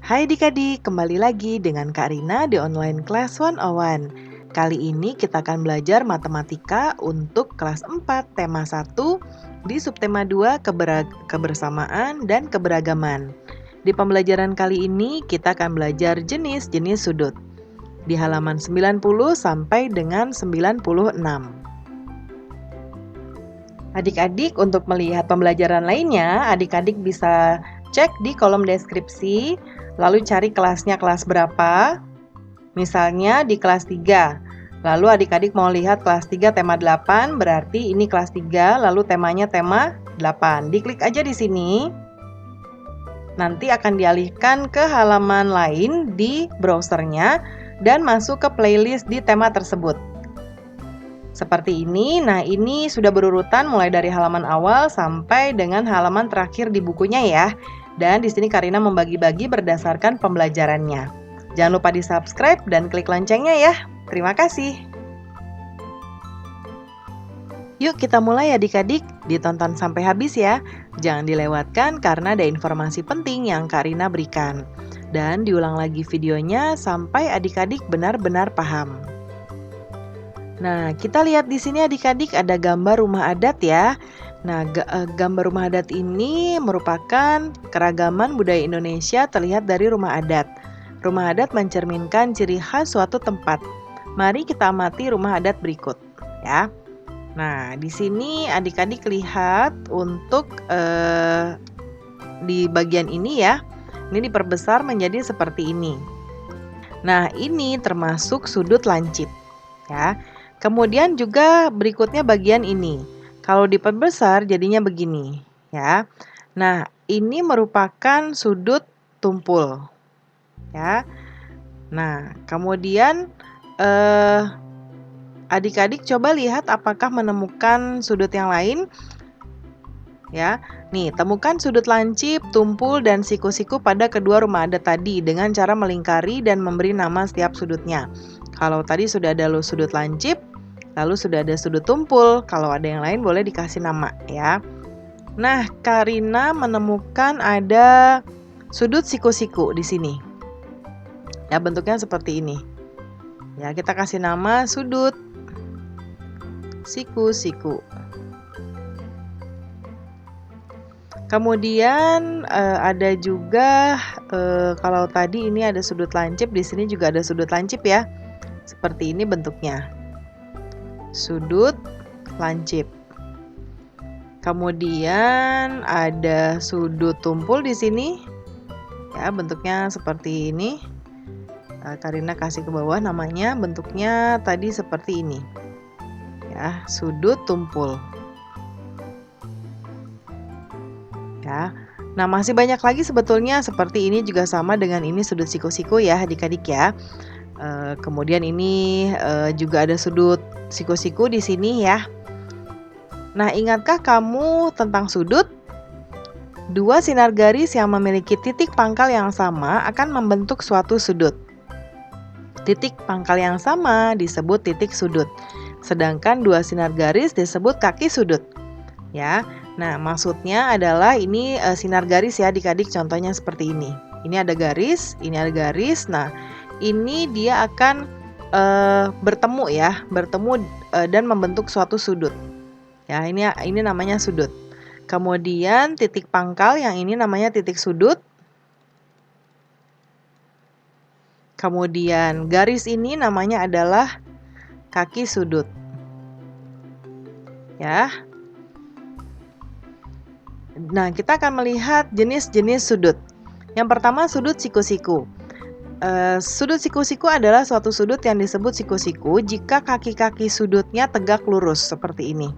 Hai adik-adik, kembali lagi dengan Kak Rina di online Class 101. Kali ini kita akan belajar matematika untuk kelas 4, tema 1, di subtema 2, kebersamaan dan keberagaman. Di pembelajaran kali ini kita akan belajar jenis-jenis sudut di halaman 90 sampai dengan 96. Adik-adik, untuk melihat pembelajaran lainnya, adik-adik bisa cek di kolom deskripsi, lalu cari kelasnya kelas berapa. Misalnya di kelas 3. Lalu adik-adik mau lihat kelas 3 tema 8, berarti ini kelas 3, lalu temanya tema 8. Diklik aja di sini. Nanti akan dialihkan ke halaman lain di browsernya dan masuk ke playlist di tema tersebut. Seperti ini. Nah, ini sudah berurutan mulai dari halaman awal sampai dengan halaman terakhir di bukunya ya. Dan di sini Kak Rina membagi-bagi berdasarkan pembelajarannya. Jangan lupa di-subscribe dan klik loncengnya ya. Terima kasih. Yuk kita mulai adik-adik, ditonton sampai habis ya. Jangan dilewatkan karena ada informasi penting yang Kak Rina berikan. Dan diulang lagi videonya sampai adik-adik benar-benar paham. Nah, kita lihat di sini adik-adik ada gambar rumah adat ya. Nah, gambar rumah adat ini merupakan keragaman budaya Indonesia terlihat dari rumah adat. Rumah adat mencerminkan ciri khas suatu tempat. Mari kita amati rumah adat berikut ya. Nah, di sini adik-adik lihat untuk di bagian ini ya. Ini diperbesar menjadi seperti ini. Nah, ini termasuk sudut lancip ya. Kemudian juga berikutnya bagian ini. Kalau diperbesar jadinya begini, ya. Nah, ini merupakan sudut tumpul, ya. Nah, kemudian adik-adik coba lihat apakah menemukan sudut yang lain, ya. Nih, temukan sudut lancip, tumpul, dan siku-siku pada kedua rumah adat tadi dengan cara melingkari dan memberi nama setiap sudutnya. Kalau tadi sudah ada sudut lancip, lalu sudah ada sudut tumpul. Kalau ada yang lain boleh dikasih nama ya. Nah, Kak Rina menemukan ada sudut siku-siku di sini. Ya, bentuknya seperti ini. Ya, kita kasih nama sudut siku-siku. Kemudian ada juga kalau tadi ini ada sudut lancip, di sini juga ada sudut lancip ya. Seperti ini bentuknya. Sudut lancip. Kemudian ada sudut tumpul di sini. Ya, bentuknya seperti ini. Kak Rina kasih ke bawah namanya, bentuknya tadi seperti ini. Ya, sudut tumpul. Ya. Nah, masih banyak lagi sebetulnya seperti ini juga sama dengan ini sudut siku-siku ya, adik-adik ya. Kemudian ini juga ada sudut siku-siku di sini ya. Nah, ingatkah kamu tentang sudut? Dua sinar garis yang memiliki titik pangkal yang sama akan membentuk suatu sudut. Titik pangkal yang sama disebut titik sudut. Sedangkan dua sinar garis disebut kaki sudut. Ya. Nah, maksudnya adalah ini sinar garis ya adik-adik, contohnya seperti ini. Ini ada garis, ini ada garis. Nah, ini dia akan bertemu ya, dan membentuk suatu sudut. Ya, ini namanya sudut. Kemudian titik pangkal yang ini namanya titik sudut. Kemudian garis ini namanya adalah kaki sudut. Ya. Nah, kita akan melihat jenis-jenis sudut. Yang pertama sudut siku-siku. Sudut siku-siku adalah suatu sudut yang disebut siku-siku jika kaki-kaki sudutnya tegak lurus seperti ini.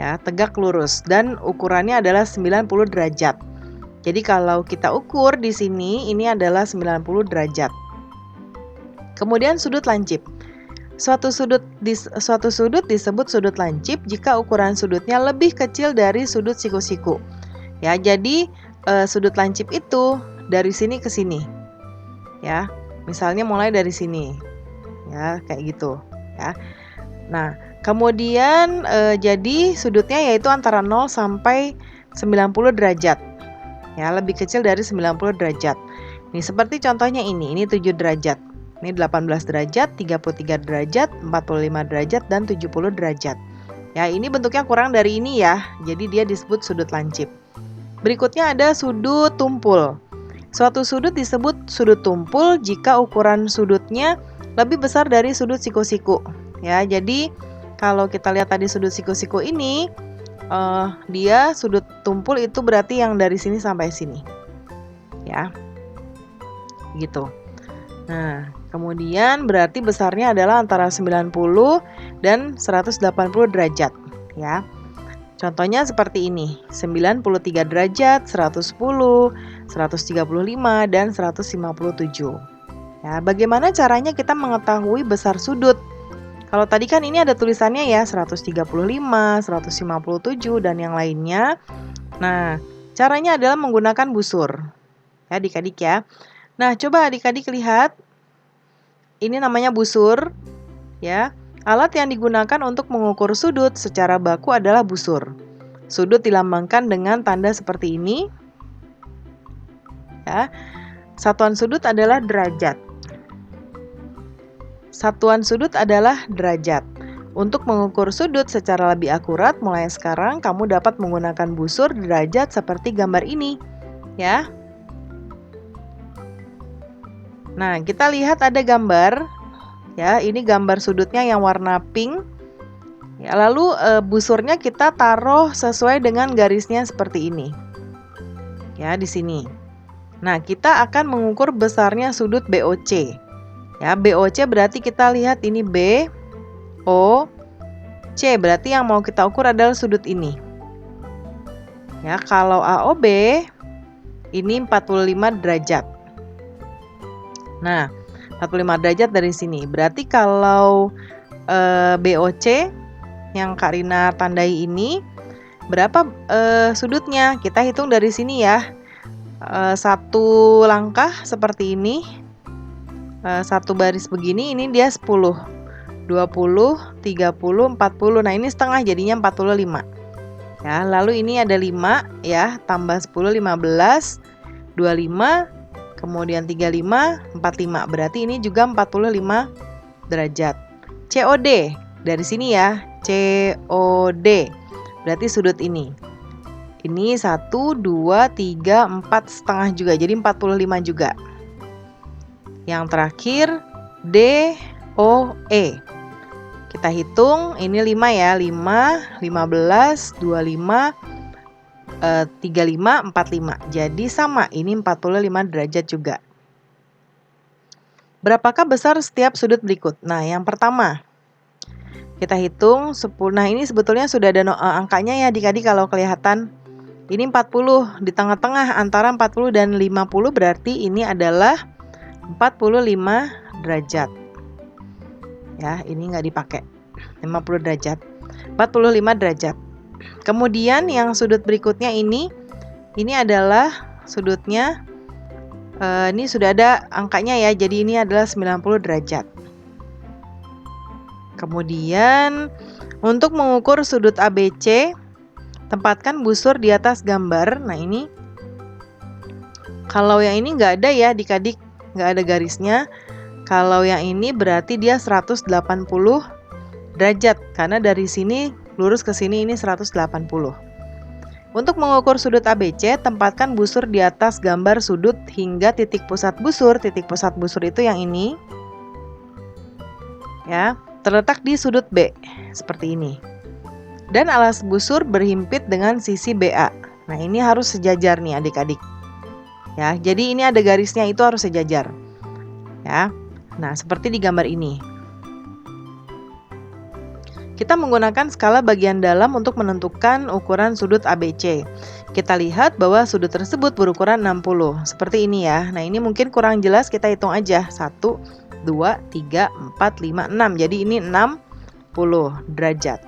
Ya, tegak lurus dan ukurannya adalah 90 derajat. Jadi kalau kita ukur di sini ini adalah 90 derajat. Kemudian sudut lancip. Suatu sudut disebut sudut lancip jika ukuran sudutnya lebih kecil dari sudut siku-siku. Ya, jadi sudut lancip itu dari sini ke sini. Ya, misalnya mulai dari sini, ya kayak gitu, ya. Nah, kemudian jadi sudutnya yaitu antara 0 sampai 90 derajat, ya lebih kecil dari 90 derajat. Nih, seperti contohnya ini 7 derajat. Ini 18 derajat, 33 derajat, 45 derajat, dan 70 derajat. Ya, ini bentuknya kurang dari ini ya, jadi dia disebut sudut lancip. Berikutnya ada sudut tumpul. Suatu sudut disebut sudut tumpul jika ukuran sudutnya lebih besar dari sudut siku-siku. Ya, jadi kalau kita lihat tadi sudut siku-siku ini, dia sudut tumpul itu berarti yang dari sini sampai sini. Ya, gitu. Nah, kemudian berarti besarnya adalah antara 90 dan 180 derajat, ya. Contohnya seperti ini, 93 derajat, 110, 135, dan 157. Ya, bagaimana caranya kita mengetahui besar sudut? Kalau tadi kan ini ada tulisannya ya, 135, 157, dan yang lainnya. Nah, caranya adalah menggunakan busur. Ya, adik-adik ya. Nah, coba adik-adik lihat. Ini namanya busur, ya. Alat yang digunakan untuk mengukur sudut secara baku adalah busur. Sudut dilambangkan dengan tanda seperti ini. Ya. Satuan sudut adalah derajat. Satuan sudut adalah derajat. Untuk mengukur sudut secara lebih akurat, mulai sekarang kamu dapat menggunakan busur derajat seperti gambar ini, ya. Nah, kita lihat ada gambar, ya. Ini gambar sudutnya yang warna pink. Ya, lalu busurnya kita taruh sesuai dengan garisnya seperti ini, ya, di sini. Nah, kita akan mengukur besarnya sudut BOC. Ya, BOC berarti kita lihat ini B, O, C, berarti yang mau kita ukur adalah sudut ini. Ya, kalau AOB ini 45 derajat. Nah, 45 derajat dari sini. Berarti kalau BOC yang Kak Rina tandai ini berapa sudutnya? Kita hitung dari sini ya. Satu langkah seperti ini. Satu baris begini, ini dia 10, 20, 30, 40. Nah, ini setengah jadinya 45. Ya, lalu ini ada 5 ya, tambah 10, 15, 25, kemudian 35, 45. Berarti ini juga 45 derajat. COD dari sini ya, COD. Berarti sudut ini. Ini 1, 2, 3, 4 setengah juga, jadi 45 juga. Yang terakhir DOE. Kita hitung, ini 5 ya, 5, 15, 25, 35, 45. Jadi sama, ini 45 derajat juga. Berapakah besar setiap sudut berikut? Nah, yang pertama, kita hitung 10. Nah, ini sebetulnya sudah ada angkanya ya adik-adik kalau kelihatan. Ini 40, di tengah-tengah antara 40 dan 50 berarti ini adalah 45 derajat. Ya, ini nggak dipakai. 50 derajat. 45 derajat. Kemudian yang sudut berikutnya ini adalah sudutnya. Ini sudah ada angkanya ya. Jadi ini adalah 90 derajat. Kemudian untuk mengukur sudut ABC, tempatkan busur di atas gambar. Nah, ini kalau yang ini nggak ada ya adik-adik, nggak ada garisnya. Kalau yang ini berarti dia 180 derajat, karena dari sini lurus ke sini ini 180. Untuk mengukur sudut ABC, tempatkan busur di atas gambar sudut hingga titik pusat busur. Titik pusat busur itu yang ini, ya, terletak di sudut B seperti ini. Dan alas busur berhimpit dengan sisi BA. Nah, ini harus sejajar nih adik-adik. Ya, jadi ini ada garisnya, itu harus sejajar. Ya. Nah, seperti di gambar ini. Kita menggunakan skala bagian dalam untuk menentukan ukuran sudut ABC. Kita lihat bahwa sudut tersebut berukuran 60. Seperti ini ya. Nah, ini mungkin kurang jelas, kita hitung aja. 1, 2, 3, 4, 5, 6. Jadi ini 60 derajat.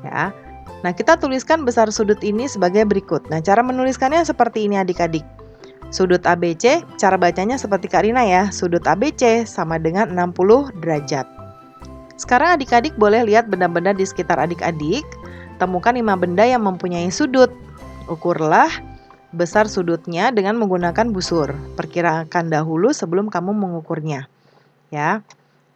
Ya. Nah, kita tuliskan besar sudut ini sebagai berikut. Nah, cara menuliskannya seperti ini adik-adik. Sudut ABC, cara bacanya seperti Kak Rina ya. Sudut ABC sama dengan 60 derajat. Sekarang adik-adik boleh lihat benda-benda di sekitar adik-adik. Temukan 5 benda yang mempunyai sudut. Ukurlah besar sudutnya dengan menggunakan busur. Perkirakan dahulu sebelum kamu mengukurnya, ya.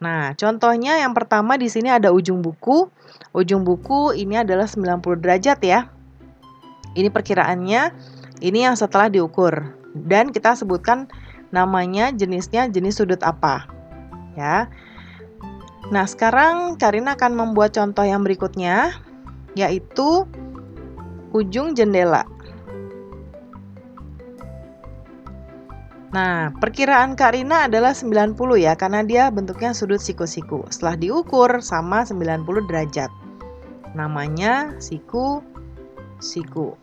Nah, contohnya yang pertama di sini ada ujung buku. Ujung buku ini adalah 90 derajat ya. Ini perkiraannya, ini yang setelah diukur. Dan kita sebutkan namanya, jenisnya jenis sudut apa, ya. Nah, sekarang Karina akan membuat contoh yang berikutnya, yaitu ujung jendela. Nah, perkiraan Karina adalah 90 ya, karena dia bentuknya sudut siku-siku. Setelah diukur sama 90 derajat. Namanya siku-siku.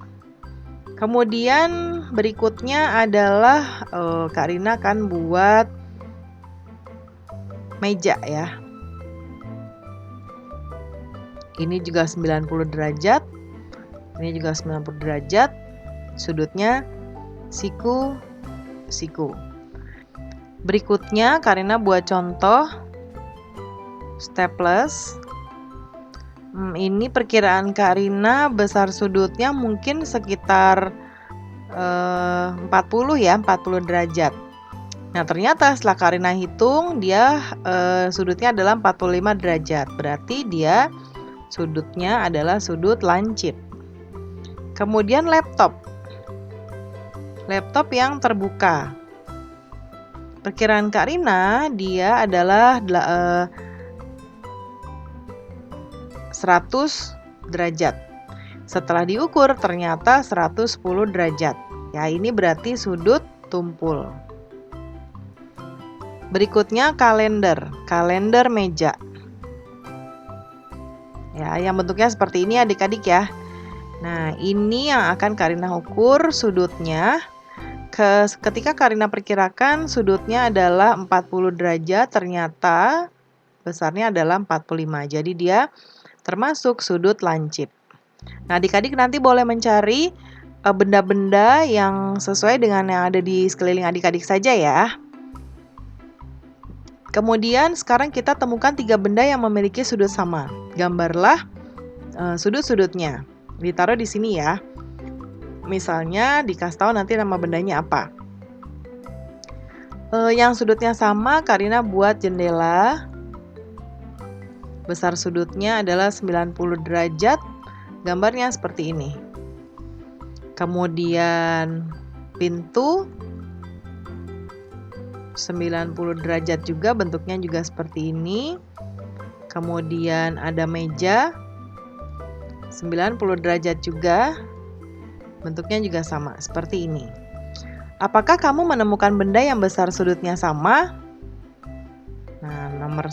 Kemudian berikutnya adalah Karina akan buat meja ya. Ini juga 90 derajat. Ini juga 90 derajat. Sudutnya siku-siku. Berikutnya Karina buat contoh staples. Ini perkiraan Karina besar sudutnya mungkin sekitar 40 ya, 40 derajat. Nah, ternyata setelah Karina hitung, dia sudutnya adalah 45 derajat. Berarti dia sudutnya adalah sudut lancip. Kemudian laptop. Laptop yang terbuka. Perkiraan Karina dia adalah 100 derajat. Setelah diukur ternyata 110 derajat. Ya, ini berarti sudut tumpul. Berikutnya kalender meja. Ya, yang bentuknya seperti ini adik-adik ya. Nah, ini yang akan Karina ukur sudutnya. Ketika Karina perkirakan sudutnya adalah 40 derajat, ternyata besarnya adalah 45. Jadi dia termasuk sudut lancip. Nah, adik-adik nanti boleh mencari benda-benda yang sesuai dengan yang ada di sekeliling adik-adik saja ya. Kemudian sekarang kita temukan 3 benda yang memiliki sudut sama. Gambarlah sudut-sudutnya. Ditaruh di sini ya. Misalnya dikasih tahu nanti nama bendanya apa. Yang sudutnya sama, Karina buat jendela. Besar sudutnya adalah 90 derajat. Gambarnya seperti ini. Kemudian pintu 90 derajat juga, bentuknya juga seperti ini. Kemudian ada meja 90 derajat juga, bentuknya juga sama seperti ini. Apakah kamu menemukan benda yang besar sudutnya sama? Nah, nomor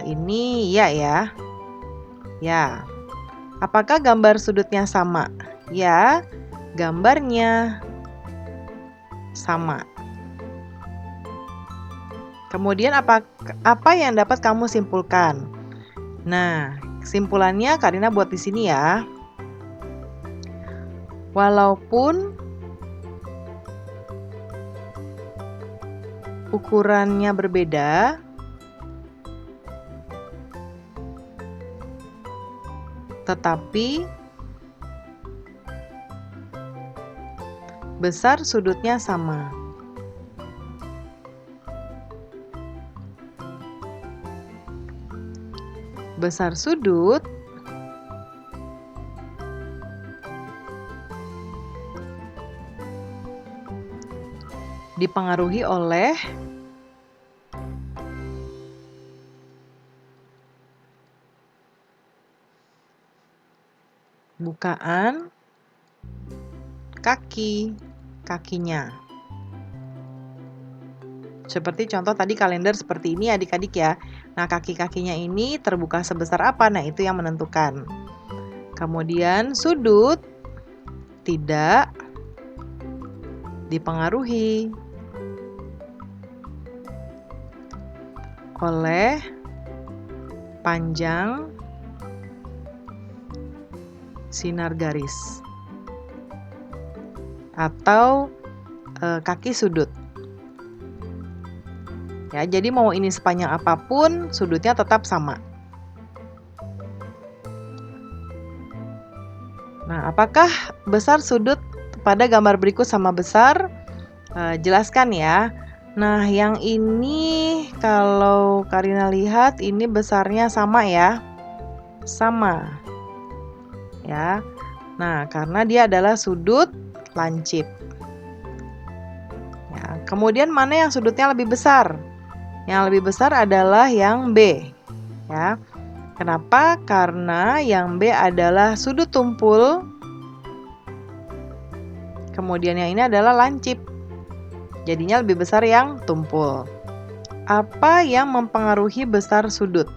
ini ya. Ya. Apakah gambar sudutnya sama? Ya, gambarnya sama. Kemudian apa yang dapat kamu simpulkan? Nah, kesimpulannya Karina buat di sini ya. Walaupun ukurannya berbeda, tetapi besar sudutnya sama. Besar sudut dipengaruhi oleh bukaan kakinya. Seperti contoh tadi kalender seperti ini adik-adik ya. Nah, kaki-kakinya ini terbuka sebesar apa? Nah, itu yang menentukan. Kemudian sudut tidak dipengaruhi oleh panjang sinar garis atau kaki sudut. Ya, jadi mau ini sepanjang apapun, sudutnya tetap sama. Nah, apakah besar sudut pada gambar berikut sama besar, jelaskan ya. Nah, yang ini kalau Karina lihat ini besarnya sama ya. Sama. Ya. Nah, karena dia adalah sudut lancip. Ya, kemudian mana yang sudutnya lebih besar? Yang lebih besar adalah yang B. Ya. Kenapa? Karena yang B adalah sudut tumpul. Kemudian yang ini adalah lancip. Jadinya lebih besar yang tumpul. Apa yang mempengaruhi besar sudut?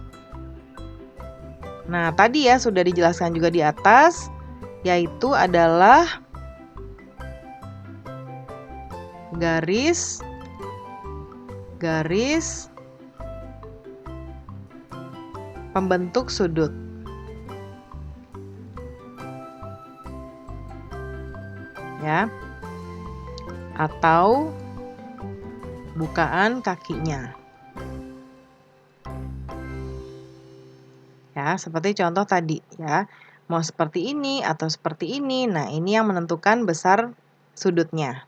Nah, tadi ya sudah dijelaskan juga di atas, yaitu adalah garis pembentuk sudut. Ya. Atau bukaan kakinya. Ya, seperti contoh tadi ya. Mau seperti ini atau seperti ini. Nah, ini yang menentukan besar sudutnya.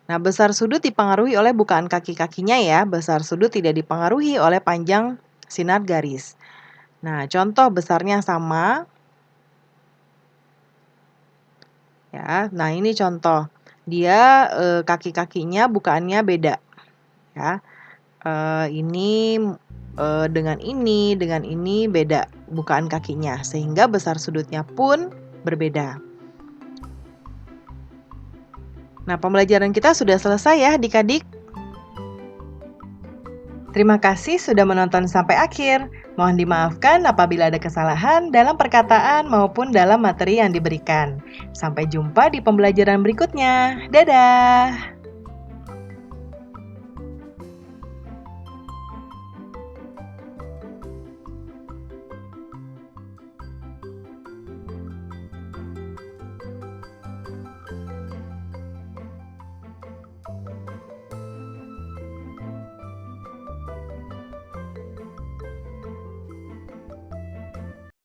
Nah, besar sudut dipengaruhi oleh bukaan kaki-kakinya ya. Besar sudut tidak dipengaruhi oleh panjang sinar garis. Nah, contoh besarnya sama. Ya, nah ini contoh. Dia kaki-kakinya bukaannya beda. Ya. Ini dengan ini beda bukaan kakinya, sehingga besar sudutnya pun berbeda. Nah, pembelajaran kita sudah selesai ya adik-adik. Terima kasih sudah menonton sampai akhir. Mohon dimaafkan apabila ada kesalahan dalam perkataan maupun dalam materi yang diberikan. Sampai jumpa di pembelajaran berikutnya. Dadah!